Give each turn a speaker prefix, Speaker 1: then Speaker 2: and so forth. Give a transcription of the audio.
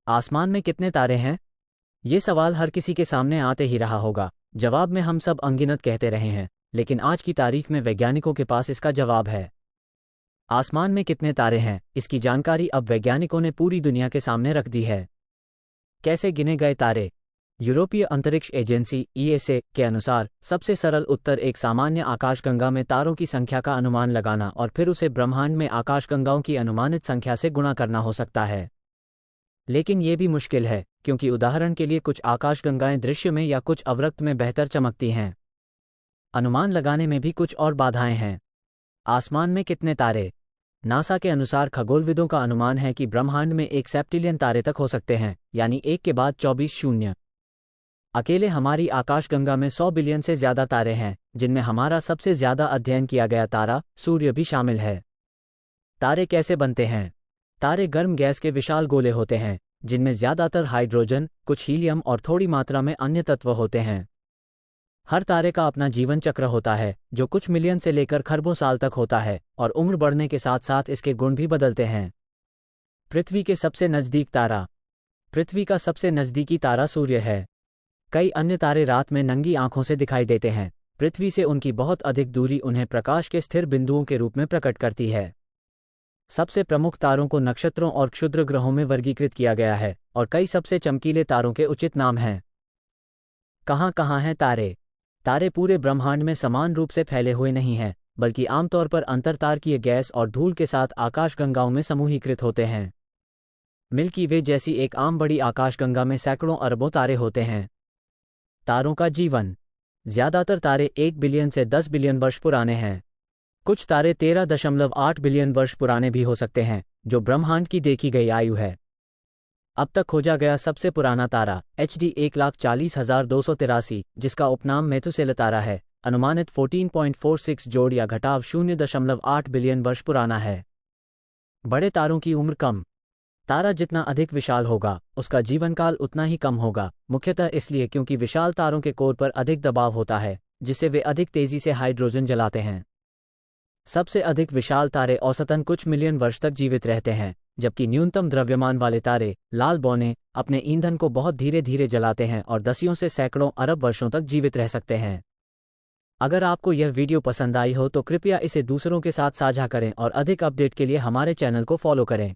Speaker 1: आसमान में कितने तारे हैं? ये सवाल हर किसी के सामने आते ही रहा होगा। जवाब में हम सब अनगिनत कहते रहे हैं, लेकिन आज की तारीख में वैज्ञानिकों के पास इसका जवाब है। आसमान में कितने तारे हैं, इसकी जानकारी अब वैज्ञानिकों ने पूरी दुनिया के सामने रख दी है। कैसे गिने गए तारे? यूरोपीय अंतरिक्ष एजेंसी (ईएसए) के अनुसार सबसे सरल उत्तर एक सामान्य आकाशगंगा में तारों की संख्या का अनुमान लगाना और फिर उसे ब्रह्मांड में आकाशगंगाओं की अनुमानित संख्या से गुणा करना हो सकता है। लेकिन ये भी मुश्किल है, क्योंकि उदाहरण के लिए कुछ आकाशगंगाएं दृश्य में या कुछ अवरक्त में बेहतर चमकती हैं। अनुमान लगाने में भी कुछ और बाधाएं हैं। आसमान में कितने तारे? नासा के अनुसार खगोलविदों का अनुमान है कि ब्रह्मांड में 1 सेप्टिलियन तारे तक हो सकते हैं, यानी 1 के बाद 24 शून्य। अकेले हमारी आकाशगंगा में 100 बिलियन से ज्यादा तारे हैं, जिनमें हमारा सबसे ज्यादा अध्ययन किया गया तारा सूर्य भी शामिल है। तारे कैसे बनते हैं? तारे गर्म गैस के विशाल गोले होते हैं, जिनमें ज्यादातर हाइड्रोजन, कुछ हीलियम और थोड़ी मात्रा में अन्य तत्व होते हैं। हर तारे का अपना जीवन चक्र होता है, जो कुछ मिलियन से लेकर खरबों साल तक होता है, और उम्र बढ़ने के साथ साथ इसके गुण भी बदलते हैं। पृथ्वी के सबसे नजदीक तारा? पृथ्वी का सबसे नजदीकी तारा सूर्य है। कई अन्य तारे रात में नंगी आंखों से दिखाई देते हैं। पृथ्वी से उनकी बहुत अधिक दूरी उन्हें प्रकाश के स्थिर बिंदुओं के रूप में प्रकट करती है। सबसे प्रमुख तारों को नक्षत्रों और क्षुद्र ग्रहों में वर्गीकृत किया गया है, और कई सबसे चमकीले तारों के उचित नाम हैं। कहाँ कहाँ हैं तारे? तारे पूरे ब्रह्मांड में समान रूप से फैले हुए नहीं हैं, बल्कि आमतौर पर अंतरतारकीय गैस और धूल के साथ आकाशगंगाओं में समूहीकृत होते हैं। मिल्की वे जैसी एक आम बड़ी आकाशगंगा में सैकड़ों अरबों तारे होते हैं। तारों का जीवन? ज्यादातर तारे 1 बिलियन से 10 बिलियन वर्ष पुराने हैं। कुछ तारे 13.8 बिलियन वर्ष पुराने भी हो सकते हैं, जो ब्रह्मांड की देखी गई आयु है। अब तक खोजा गया सबसे पुराना तारा HD 1,40,283, जिसका उपनाम मेथुसेलह तारा है, अनुमानित 14.46 जोड़ या घटाव 0.8 बिलियन वर्ष पुराना है। बड़े तारों की उम्र कम? तारा जितना अधिक विशाल होगा, उसका जीवनकाल उतना ही कम होगा, मुख्यतः इसलिए क्योंकि विशाल तारों के कोर पर अधिक दबाव होता है, जिससे वे अधिक तेजी से हाइड्रोजन जलाते हैं। सबसे अधिक विशाल तारे औसतन कुछ मिलियन वर्ष तक जीवित रहते हैं, जबकि न्यूनतम द्रव्यमान वाले तारे, लाल बौने, अपने ईंधन को बहुत धीरे धीरे जलाते हैं और दसियों से सैकड़ों अरब वर्षों तक जीवित रह सकते हैं। अगर आपको यह वीडियो पसंद आई हो तो कृपया इसे दूसरों के साथ साझा करें और अधिक अपडेट के लिए हमारे चैनल को फॉलो करें।